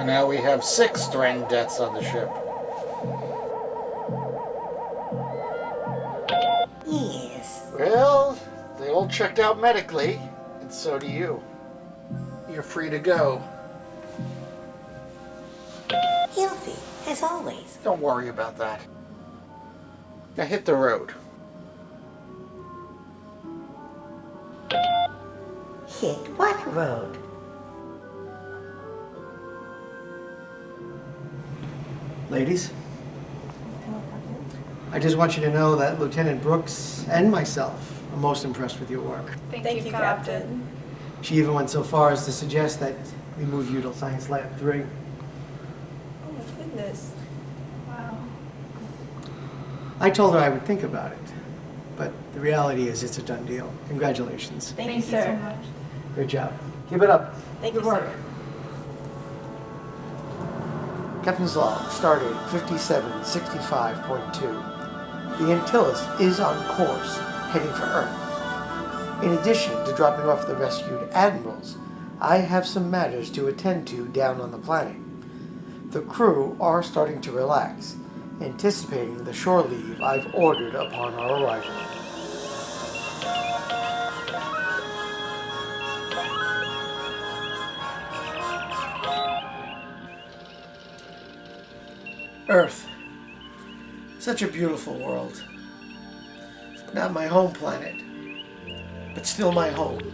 So now we have 6 strained deaths on the ship. Yes. Well, they all checked out medically, and so do you. You're free to go. Healthy, as always. Don't worry about that. Now hit the road. Hit what road? Ladies, I just want you to know that Lieutenant Brooks and myself are most impressed with your work. Thank you, Captain. She even went so far as to suggest that we move you to Science Lab 3. Oh my goodness. Wow. I told her I would think about it, but the reality is it's a done deal. Congratulations. Thank you so much. Good job. Keep it up. Thank Good you, work. sir. Captain's log, stardate 5765.2. The Antyllus is on course, heading for Earth. In addition to dropping off the rescued admirals, I have some matters to attend to down on the planet. The crew are starting to relax, anticipating the shore leave I've ordered upon our arrival. Earth. Such a beautiful world. Not my home planet, but still my home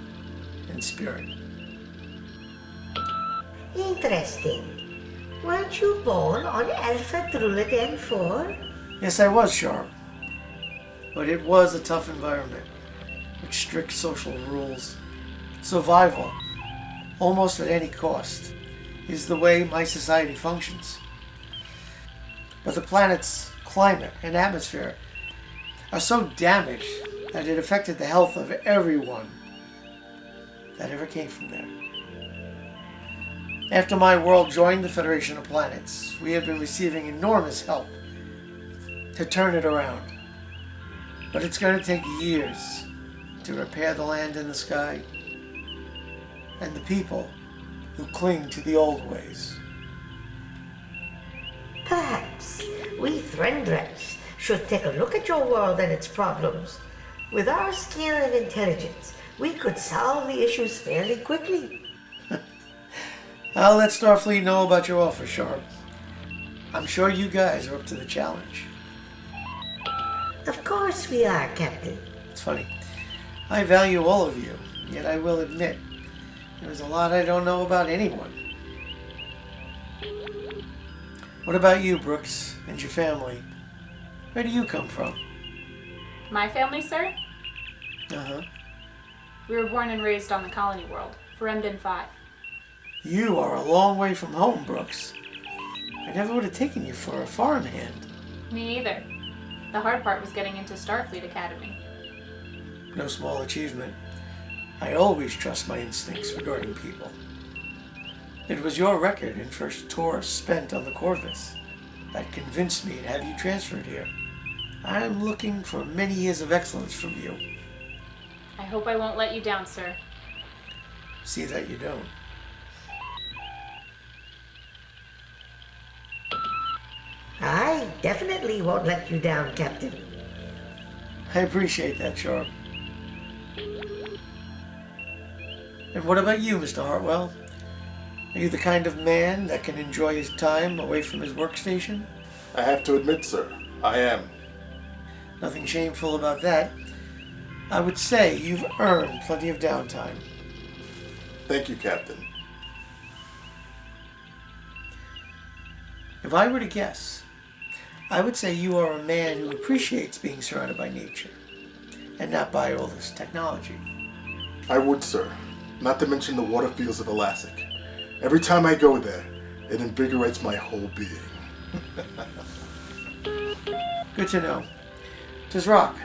in spirit. Interesting. Weren't you born on Alpha Druladen 4? Yes, I was sharp. But it was a tough environment, with strict social rules. Survival, almost at any cost, is the way my society functions. But the planet's climate and atmosphere are so damaged that it affected the health of everyone that ever came from there. After my world joined the Federation of Planets, we have been receiving enormous help to turn it around. But it's going to take years to repair the land and the sky and the people who cling to the old ways. Perhaps we Threndrets should take a look at your world and its problems. With our skill and intelligence, we could solve the issues fairly quickly. I'll let Starfleet know about your offer, Sharp. I'm sure you guys are up to the challenge. Of course we are, Captain. It's funny. I value all of you, yet I will admit there's a lot I don't know about anyone. What about you, Brooks, and your family? Where do you come from? My family, sir? Uh-huh. We were born and raised on the colony world, for Emden 5. You are a long way from home, Brooks. I never would have taken you for a farmhand. Me either. The hard part was getting into Starfleet Academy. No small achievement. I always trust my instincts regarding people. It was your record and first tour spent on the Corvus that convinced me to have you transferred here. I'm looking for many years of excellence from you. I hope I won't let you down, sir. See that you don't. I definitely won't let you down, Captain. I appreciate that, Sharp. And what about you, Mr. Hartwell? Are you the kind of man that can enjoy his time away from his workstation? I have to admit, sir, I am. Nothing shameful about that. I would say you've earned plenty of downtime. Thank you, Captain. If I were to guess, I would say you are a man who appreciates being surrounded by nature and not by all this technology. I would, sir. Not to mention the water fields of Elastic. Every time I go there, it invigorates my whole being. Good to know. Tizrock,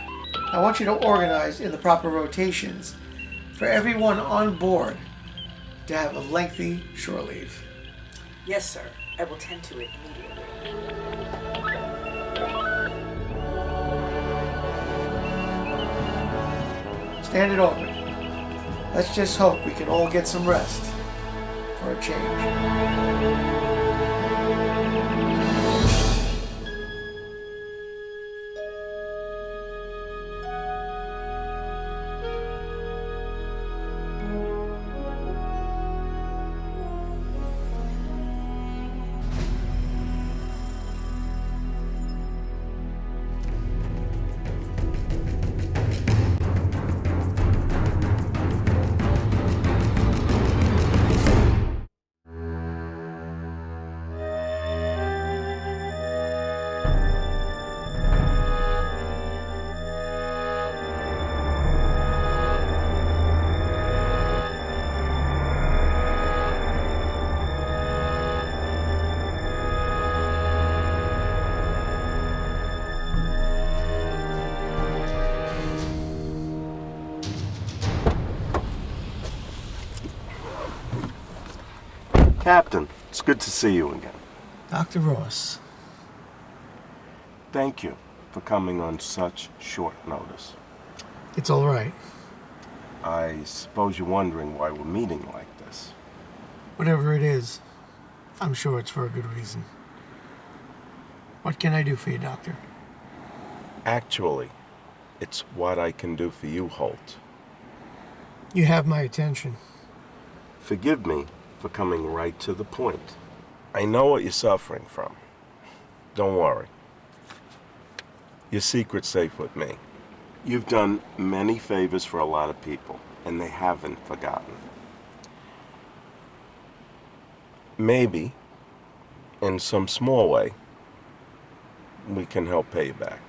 I want you to organize in the proper rotations for everyone on board to have a lengthy shore leave. Yes, sir. I will tend to it immediately. Standard orbit. Let's just hope we can all get some rest for a change. Captain, it's good to see you again. Dr. Ross. Thank you for coming on such short notice. It's all right. I suppose you're wondering why we're meeting like this. Whatever it is, I'm sure it's for a good reason. What can I do for you, Doctor? Actually, it's what I can do for you, Holt. You have my attention. Forgive me for coming right to the point. I know what you're suffering from. Don't worry. Your secret's safe with me. You've done many favors for a lot of people, and they haven't forgotten. Maybe, in some small way, we can help pay you back.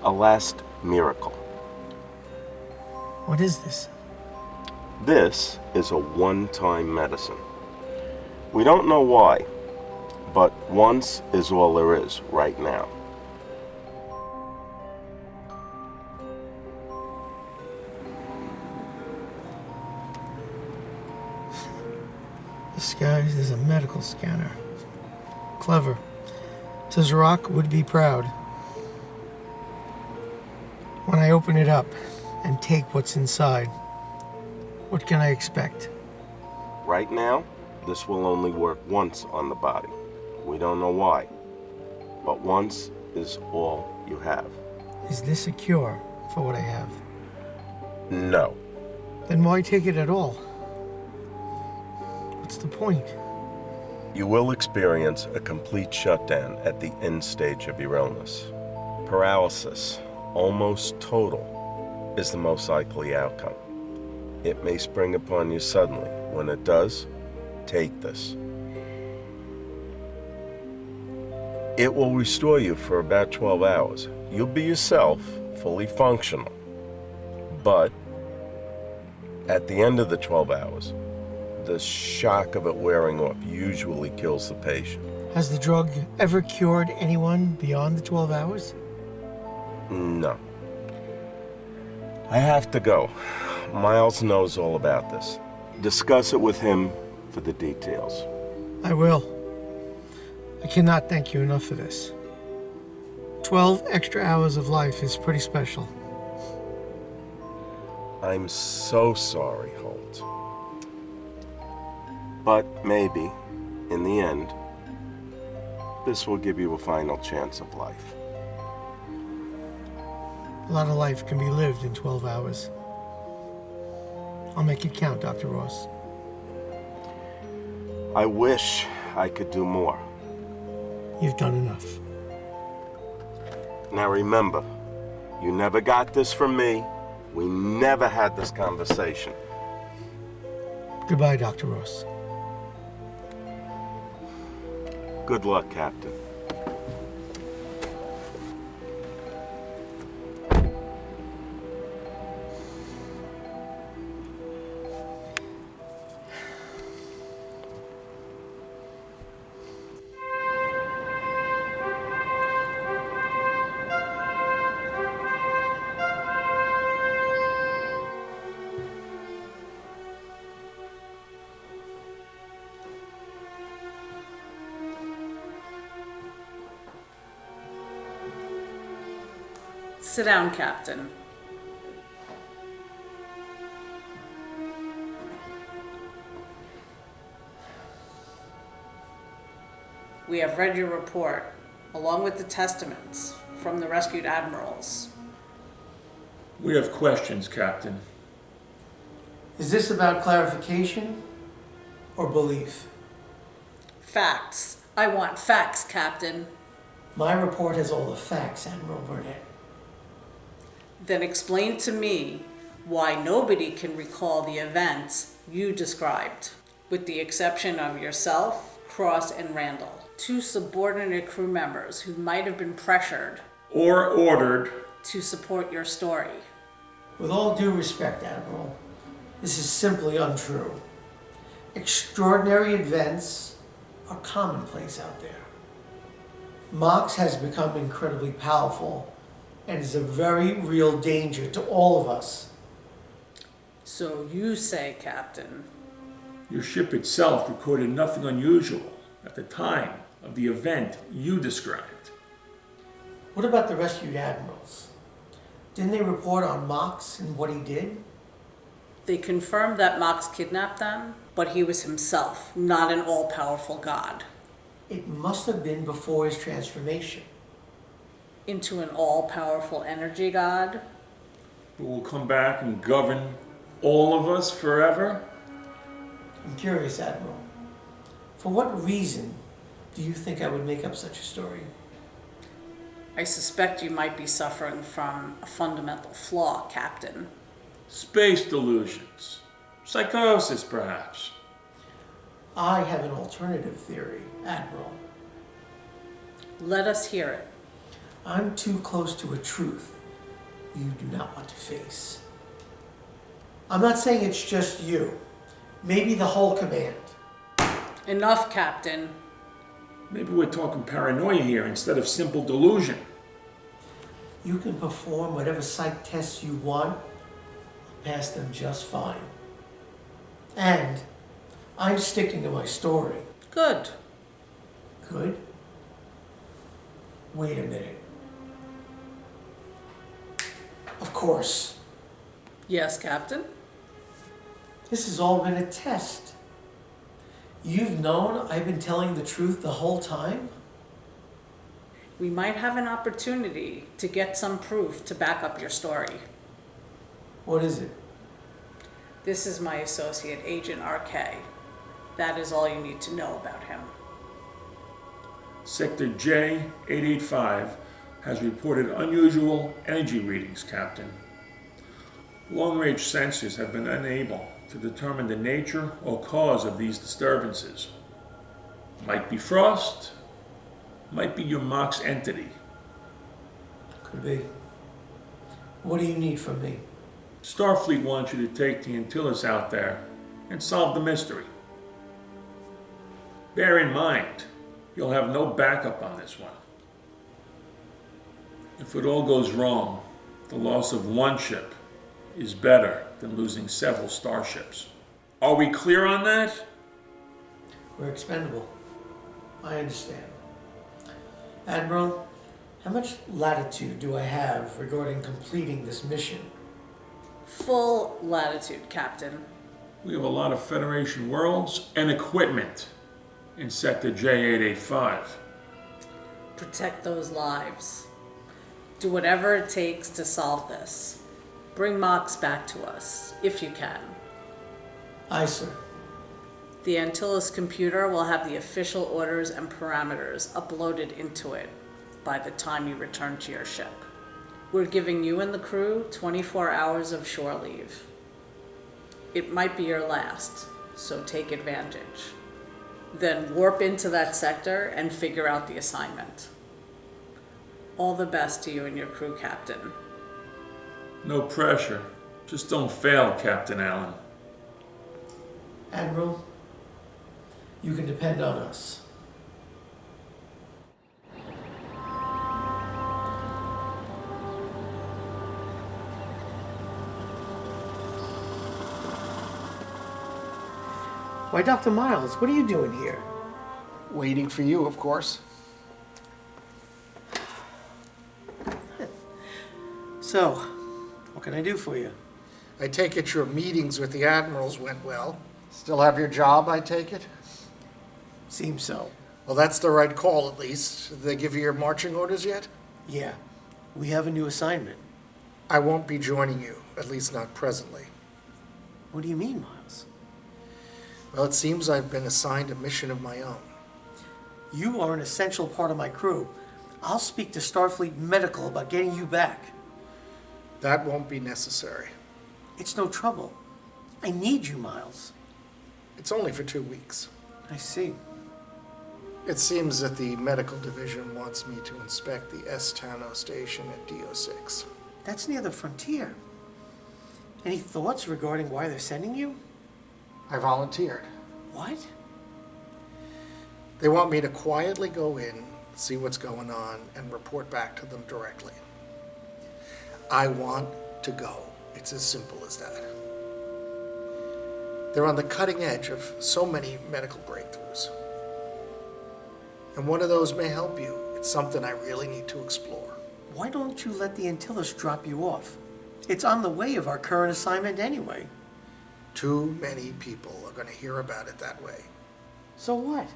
A last miracle. What is this? This is a one-time medicine. We don't know why, but once is all there is right now. Disguised as a medical scanner. Clever. Tazarok would be proud. When I open it up and take what's inside, what can I expect? Right now, this will only work once on the body. We don't know why, but once is all you have. Is this a cure for what I have? No. Then why take it at all? What's the point? You will experience a complete shutdown at the end stage of your illness. Paralysis, almost total, is the most likely outcome. It may spring upon you suddenly. When it does, take this. It will restore you for about 12 hours. You'll be yourself, fully functional. But at the end of the 12 hours, the shock of it wearing off usually kills the patient. Has the drug ever cured anyone beyond the 12 hours? No. I have to go. Miles knows all about this. Discuss it with him for the details. I will. I cannot thank you enough for this. 12 extra hours of life is pretty special. I'm so sorry, Holt. But maybe, in the end, this will give you a final chance of life. A lot of life can be lived in 12 hours. I'll make it count, Dr. Ross. I wish I could do more. You've done enough. Now remember, you never got this from me. We never had this conversation. Goodbye, Dr. Ross. Good luck, Captain. Sit down, Captain. We have read your report, along with the testaments from the rescued admirals. We have questions, Captain. Is this about clarification or belief? Facts. I want facts, Captain. My report has all the facts, Admiral Burnett. Then explain to me why nobody can recall the events you described, with the exception of yourself, Cross, and Randall, two subordinate crew members who might have been pressured Or ordered. to support your story. With all due respect, Admiral, this is simply untrue. Extraordinary events are commonplace out there. Mox has become incredibly powerful and is a very real danger to all of us. So you say, Captain. Your ship itself recorded nothing unusual at the time of the event you described. What about the rescued admirals? Didn't they report on Mox and what he did? They confirmed that Mox kidnapped them, but he was himself, not an all-powerful god. It must have been before his transformation. Into an all-powerful energy god? Who will come back and govern all of us forever? I'm curious, Admiral. For what reason do you think I would make up such a story? I suspect you might be suffering from a fundamental flaw, Captain. Space delusions. Psychosis, perhaps. I have an alternative theory, Admiral. Let us hear it. I'm too close to a truth you do not want to face. I'm not saying it's just you. Maybe the whole command. Enough, Captain. Maybe we're talking paranoia here instead of simple delusion. You can perform whatever psych tests you want. I'll pass them just fine. And I'm sticking to my story. Good. Good? Wait a minute. Of course. Yes, Captain? This has all been a test. You've known I've been telling the truth the whole time? We might have an opportunity to get some proof to back up your story. What is it? This is my associate, Agent RK. That is all you need to know about him. Sector J885 has reported unusual energy readings, Captain. Long-range sensors have been unable to determine the nature or cause of these disturbances. Might be frost, might be your Mox entity. Could be. What do you need from me? Starfleet wants you to take the Antyllus out there and solve the mystery. Bear in mind, you'll have no backup on this one. If it all goes wrong, the loss of one ship is better than losing several starships. Are we clear on that? We're expendable. I understand. Admiral, how much latitude do I have regarding completing this mission? Full latitude, Captain. We have a lot of Federation worlds and equipment in Sector J885. Protect those lives. Do whatever it takes to solve this. Bring Mox back to us, if you can. Aye, sir. The Antyllus computer will have the official orders and parameters uploaded into it by the time you return to your ship. We're giving you and the crew 24 hours of shore leave. It might be your last, so take advantage. Then warp into that sector and figure out the assignment. All the best to you and your crew, Captain. No pressure. Just don't fail, Captain Allen. Admiral, you can depend on us. Why, Dr. Miles, what are you doing here? Waiting for you, of course. So, what can I do for you? I take it your meetings with the admirals went well. Still have your job, I take it? Seems so. Well, that's the right call, at least. Did they give you your marching orders yet? Yeah, we have a new assignment. I won't be joining you, at least not presently. What do you mean, Miles? Well, it seems I've been assigned a mission of my own. You are an essential part of my crew. I'll speak to Starfleet Medical about getting you back. That won't be necessary. It's no trouble. I need you, Miles. It's only for 2 weeks. I see. It seems that the medical division wants me to inspect the S-Tano station at DO6. That's near the frontier. Any thoughts regarding why they're sending you? I volunteered. What? They want me to quietly go in, see what's going on, and report back to them directly. I want to go. It's as simple as that. They're on the cutting edge of so many medical breakthroughs. And one of those may help you. It's something I really need to explore. Why don't you let the Antyllus drop you off? It's on the way of our current assignment anyway. Too many people are going to hear about it that way. So what?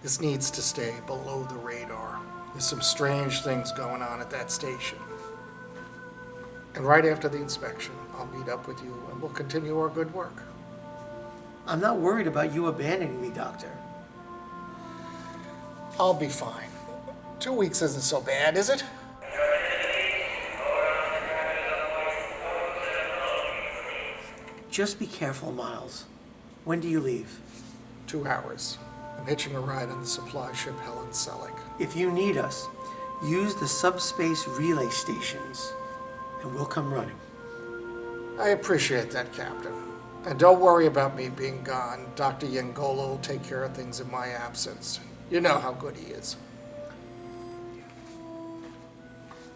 This needs to stay below the radar. There's some strange things going on at that station. And right after the inspection, I'll meet up with you and we'll continue our good work. I'm not worried about you abandoning me, Doctor. I'll be fine. 2 weeks isn't so bad, is it? Just be careful, Miles. When do you leave? 2 hours. I'm hitching a ride on the supply ship Helen Selick. If you need us, use the subspace relay stations, and we'll come running. I appreciate that, Captain. And don't worry about me being gone. Dr. Yangolo will take care of things in my absence. You know how good he is.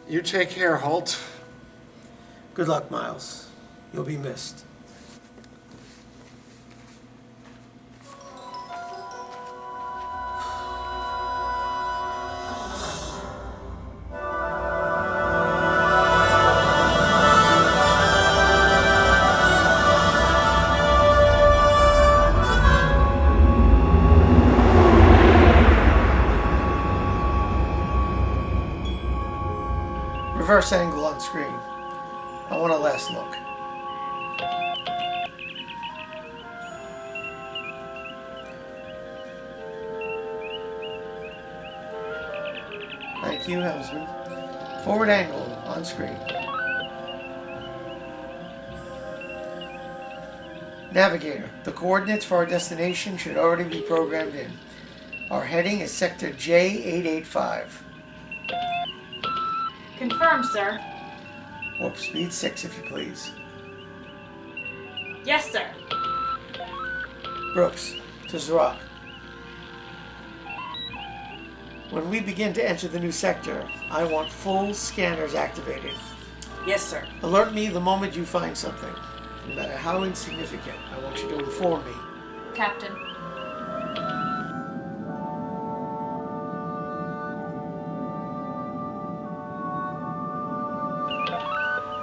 You take care, Holt. Good luck, Miles. You'll be missed. Reverse angle on screen. I want a last look. Thank you, helmsman. Forward angle on screen. Navigator, the coordinates for our destination should already be programmed in. Our heading is Sector J885. Confirmed, sir. Warp speed 6, if you please. Yes, sir. Brooks, to Zorak. When we begin to enter the new sector, I want full scanners activated. Yes, sir. Alert me the moment you find something. No matter how insignificant, I want you to inform me. Captain.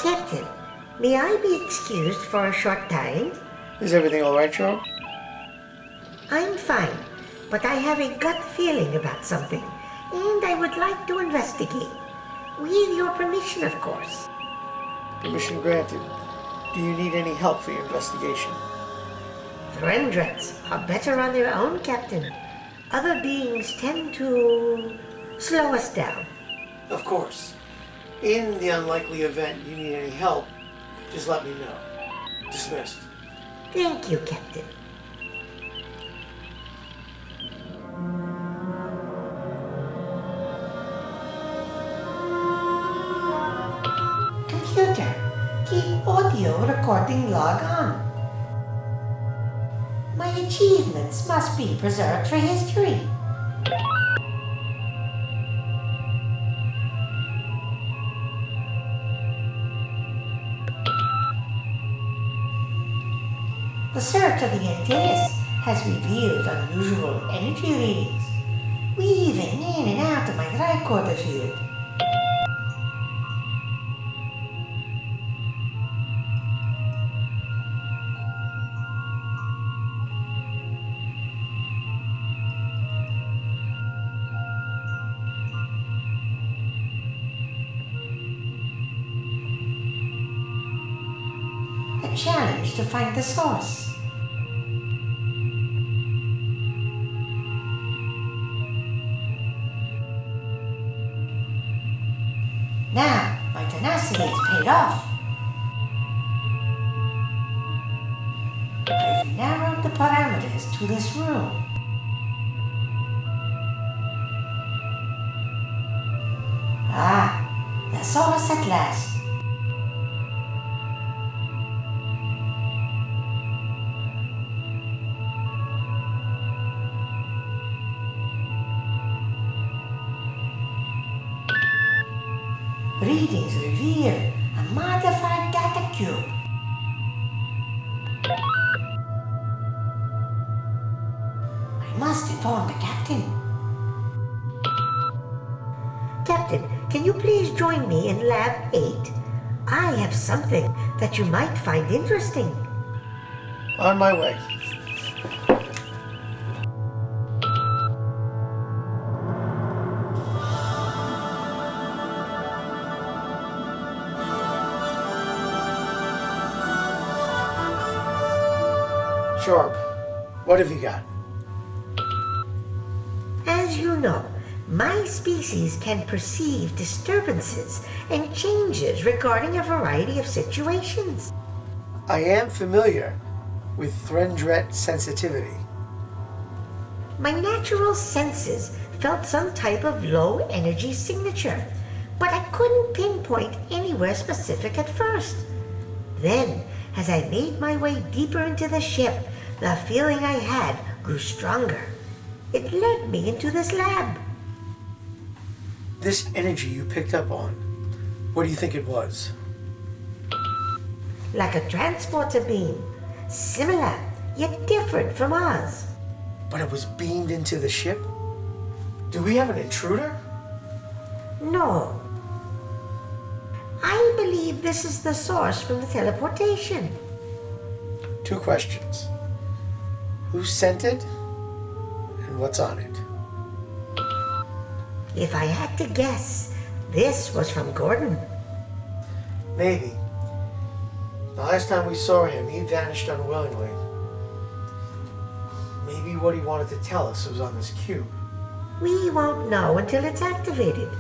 Captain, may I be excused for a short time? Is everything all right, Charles? I'm fine, but I have a gut feeling about something, and I would like to investigate. With your permission, of course. Permission granted. Do you need any help for your investigation? Threndrets are better on their own, Captain. Other beings tend to slow us down. Of course. In the unlikely event you need any help, just let me know. Dismissed. Thank you, Captain. Computer, keep audio recording log on. My achievements must be preserved for history. The search of the Antyllus has revealed unusual energy readings, weaving in and out of my tricorder field. A challenge to find the source. Now, my tenacity is paid off. I've narrowed the parameters to this room. Ah, the source at last. Readings reveal a modified data cube. inform the captain. Captain, can you please join me in Lab 8? I have something that you might find interesting. On my way. Sharp, what have you got? As you know, my species can perceive disturbances and changes regarding a variety of situations. I am familiar with Threndret sensitivity. My natural senses felt some type of low energy signature, but I couldn't pinpoint anywhere specific at first. Then, as I made my way deeper into the ship, the feeling I had grew stronger. It led me into this lab. This energy you picked up on, what do you think it was? Like a transporter beam, similar yet different from ours. But it was beamed into the ship? Do we have an intruder? No. I believe this is the source from the teleportation. 2 questions. Who sent it? And what's on it? If I had to guess, this was from Gordon. Maybe. The last time we saw him, he vanished unwillingly. Maybe what he wanted to tell us was on this cube. We won't know until it's activated.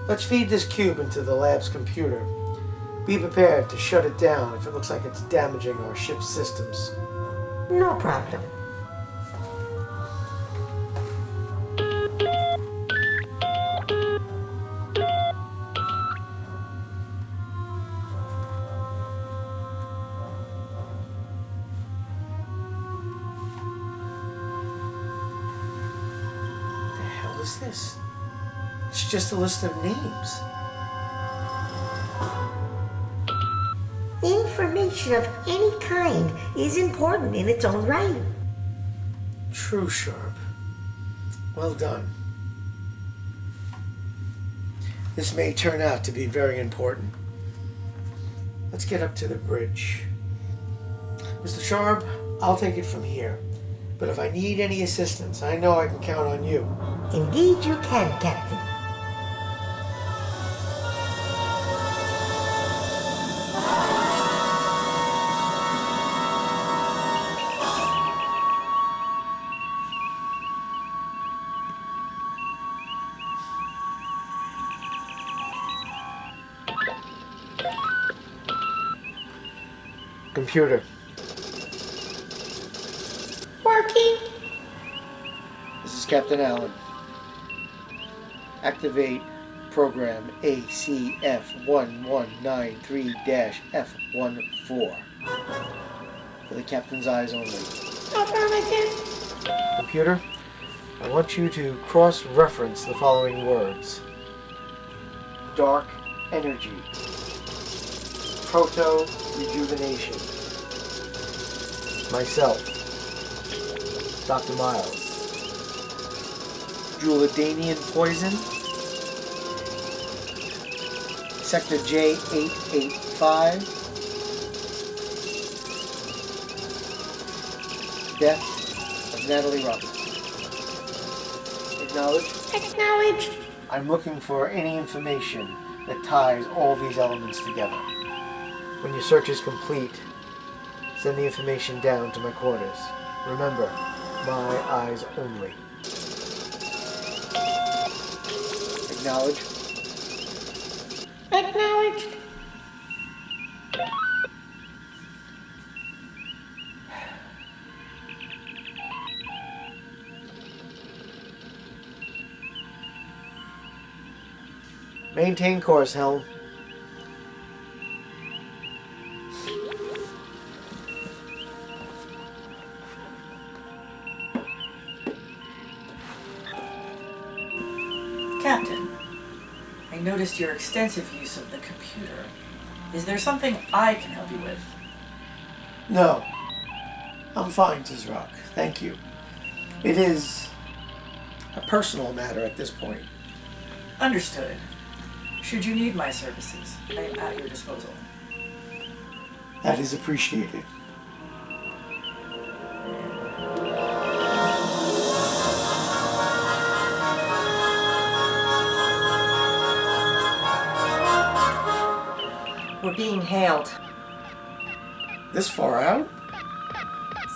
Let's feed this cube into the lab's computer. Be prepared to shut it down if it looks like it's damaging our ship's systems. No problem. What is this? It's just a list of names. Information of any kind is important in its own right. True, Sharp. Well done. This may turn out to be very important. Let's get up to the bridge. Mr. Sharp, I'll take it from here. But if I need any assistance, I know I can count on you. Indeed you can, Captain. Computer. Working. This is Captain Allen. Activate program ACF1193-F14. For the captain's eyes only. Affirmative. Computer, I want you to cross-reference the following words. Dark energy. Proto-rejuvenation. Myself. Dr. Miles. Juladanian poison. Sector J885. Death of Natalie Robertson. Acknowledged? Acknowledged. I'm looking for any information that ties all these elements together. When your search is complete, send the information down to my quarters. Remember, my eyes only. Acknowledge. Acknowledged. Maintain course, Helm. Captain, I noticed your extensive use of the computer. Is there something I can help you with? No. I'm fine, Tizrock. Thank you. It is a personal matter at this point. Understood. Should you need my services, I am at your disposal. That is appreciated. We're being hailed. This far out?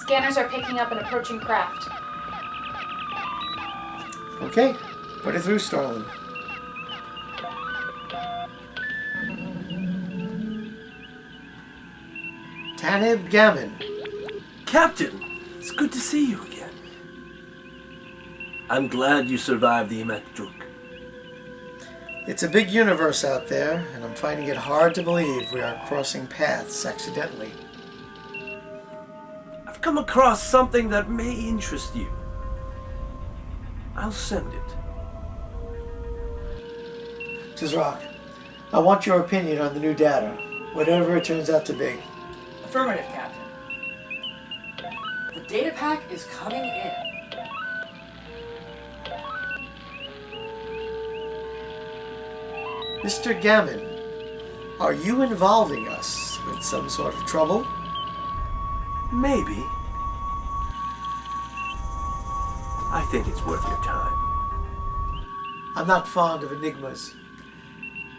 Scanners are picking up an approaching craft. Okay, put it through, Starlin. Tanib Gavin. Captain, it's good to see you again. I'm glad you survived the Imatruk. It's a big universe out there, and I'm finding it hard to believe we are crossing paths accidentally. I've come across something that may interest you. I'll send it. Tizrak, I want your opinion on the new data, whatever it turns out to be. Affirmative, Captain. The data pack is coming in. Mr. Gavin, are you involving us with some sort of trouble? Maybe. I think it's worth your time. I'm not fond of enigmas.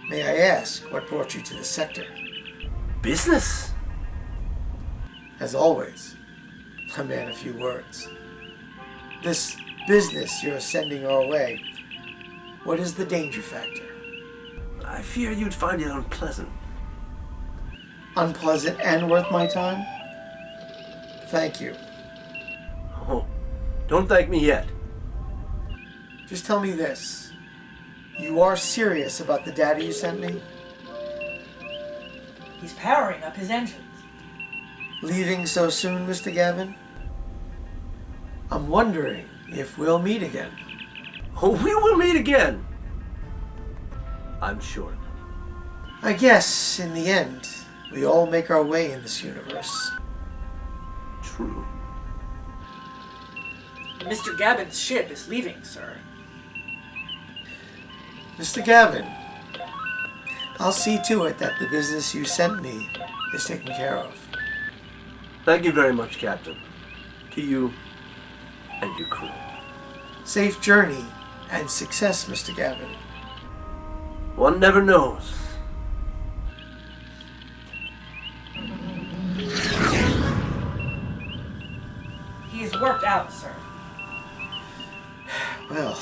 May I ask what brought you to the sector? Business? As always, a man of few words. This business you're sending our way, what is the danger factor? I fear you'd find it unpleasant. Unpleasant and worth my time? Thank you. Oh, don't thank me yet. Just tell me this. You are serious about the data you sent me? He's powering up his engines. Leaving so soon, Mr. Gavin? I'm wondering if we'll meet again. Oh, we will meet again. I'm sure. I guess, in the end, we all make our way in this universe. True. Mr. Gavin's ship is leaving, sir. Mr. Gavin, I'll see to it that the business you sent me is taken care of. Thank you very much, Captain. To you and your crew. Safe journey and success, Mr. Gavin. One never knows. He is worked out, sir. Well,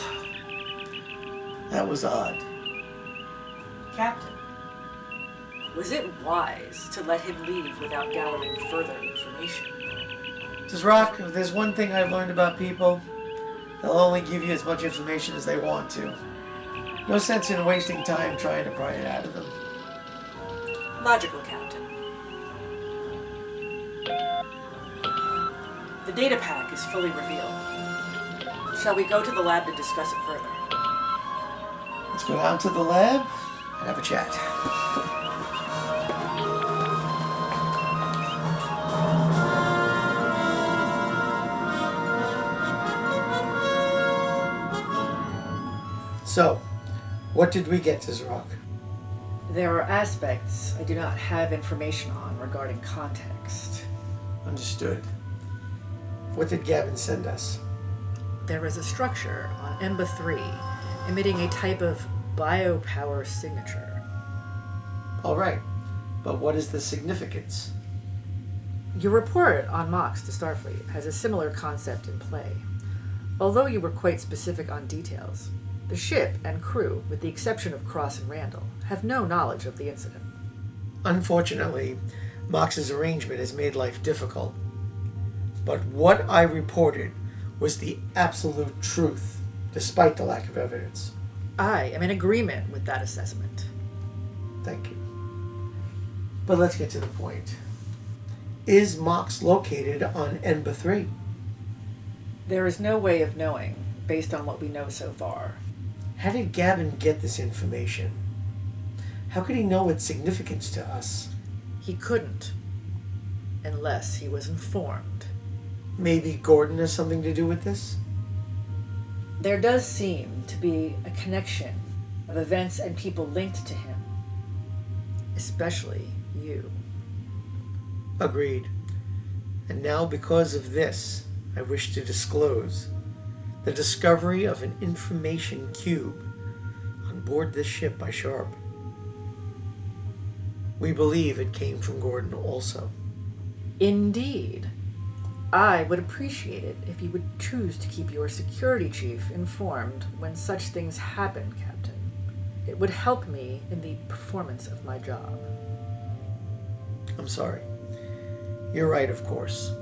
that was odd. Captain, was it wise to let him leave without gathering further information? Tizrak, if there's one thing I've learned about people, they'll only give you as much information as they want to. No sense in wasting time trying to pry it out of them. Logical, Captain. The data pack is fully revealed. Shall we go to the lab to discuss it further? Let's go down to the lab and have a chat. So, what did we get, Tizrak? There are aspects I do not have information on regarding context. Understood. What did Gavin send us? There is a structure on EMBA 3 emitting a type of biopower signature. All right, but what is the significance? Your report on Mox to Starfleet has a similar concept in play. Although you were quite specific on details, the ship and crew, with the exception of Cross and Randall, have no knowledge of the incident. Unfortunately, Mox's arrangement has made life difficult. But what I reported was the absolute truth, despite the lack of evidence. I am in agreement with that assessment. Thank you. But let's get to the point. Is Mox located on EMBA 3? There is no way of knowing, based on what we know so far. How did Gavin get this information? How could he know its significance to us? He couldn't, unless he was informed. Maybe Gordon has something to do with this? There does seem to be a connection of events and people linked to him, especially you. Agreed. And now, because of this, I wish to disclose the discovery of an information cube on board this ship by Sharp. We believe it came from Gordon also. Indeed. I would appreciate it if you would choose to keep your security chief informed when such things happen, Captain. It would help me in the performance of my job. I'm sorry. You're right, of course.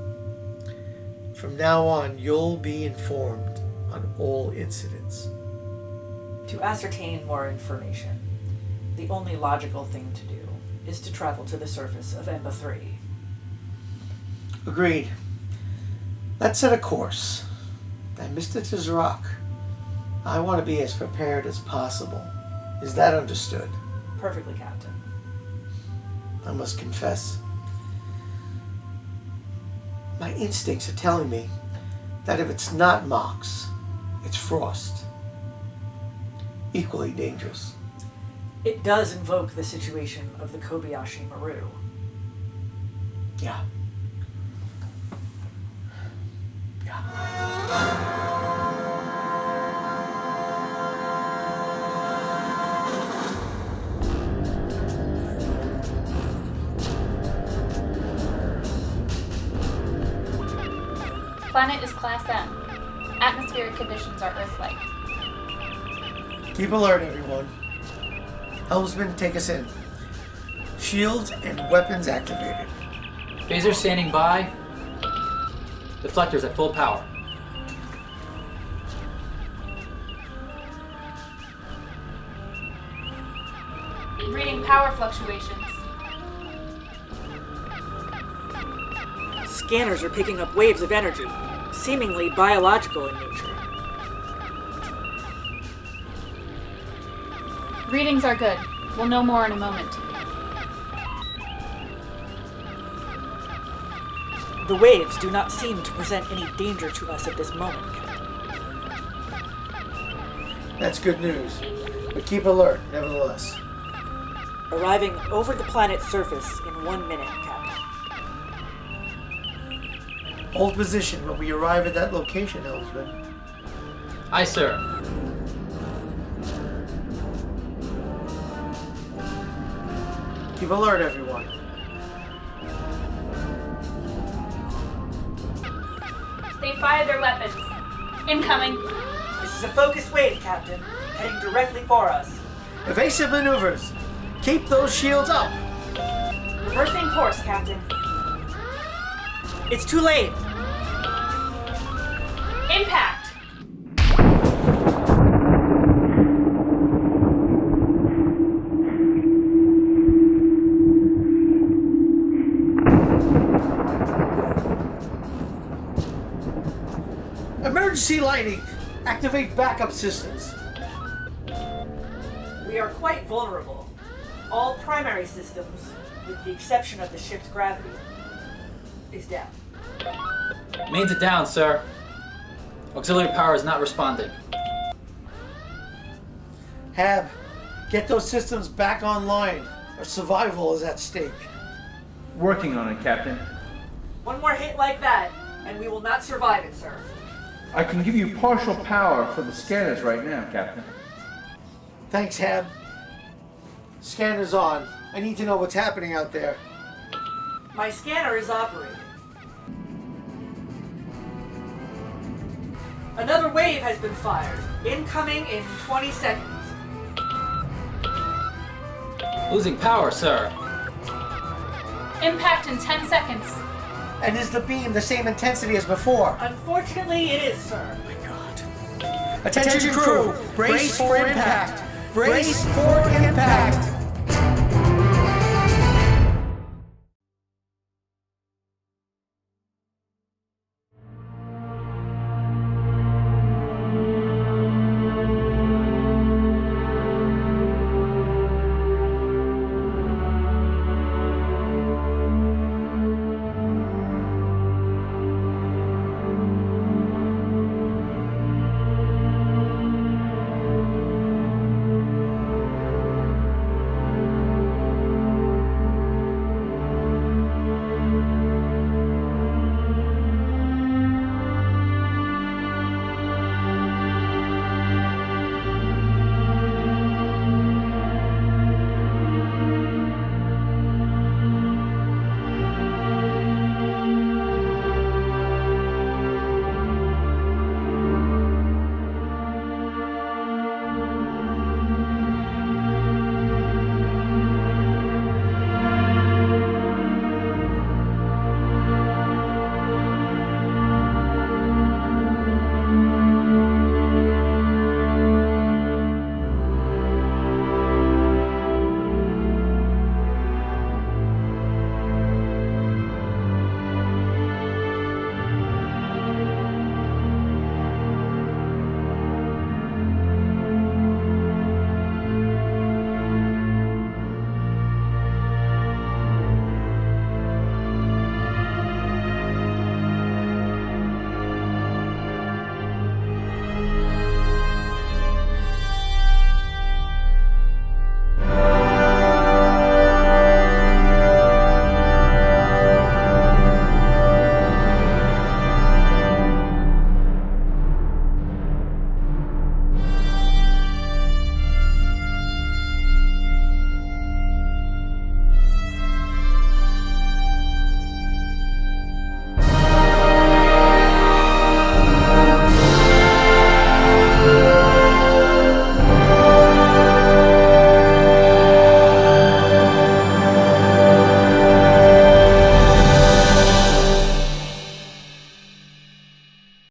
From now on, you'll be informed on all incidents. To ascertain more information, the only logical thing to do is to travel to the surface of EMBA 3. Agreed. Let's set a course. And Mr. Tizrak, I want to be as prepared as possible. Is that understood? Perfectly, Captain. I must confess, my instincts are telling me that if it's not Mox, it's Frost. Equally dangerous. It does invoke the situation of the Kobayashi Maru. Yeah. Planet is Class M. Atmospheric conditions are Earth-like. Keep alert, everyone. Helmsman, take us in. Shields and weapons activated. Phaser standing by. Deflectors at full power. Reading power fluctuations. Scanners are picking up waves of energy, seemingly biological in nature. Readings are good. We'll know more in a moment. The waves do not seem to present any danger to us at this moment, Captain. That's good news. But keep alert, nevertheless. Arriving over the planet's surface in 1 minute, Captain. Hold position when we arrive at that location, Helmsman. Aye, sir. Keep alert, everyone. They fired their weapons. Incoming. This is a focused wave, Captain, heading directly for us. Evasive maneuvers. Keep those shields up. Reversing course, Captain. It's too late. Impact. Emergency lighting. Activate backup systems. We are quite vulnerable. All primary systems, with the exception of the ship's gravity, is down. Mains are down, sir. Auxiliary power is not responding. Hab, get those systems back online. Our survival is at stake. Working on it, Captain. One more hit like that, and we will not survive it, sir. I can give you partial power for the scanners right now, Captain. Thanks, Hab. Scanner's on. I need to know what's happening out there. My scanner is operating. Another wave has been fired. Incoming in 20 seconds. Losing power, sir. Impact in 10 seconds. And is the beam the same intensity as before? Unfortunately, it is, sir. Oh my God. Attention crew! Brace for impact! Brace for impact!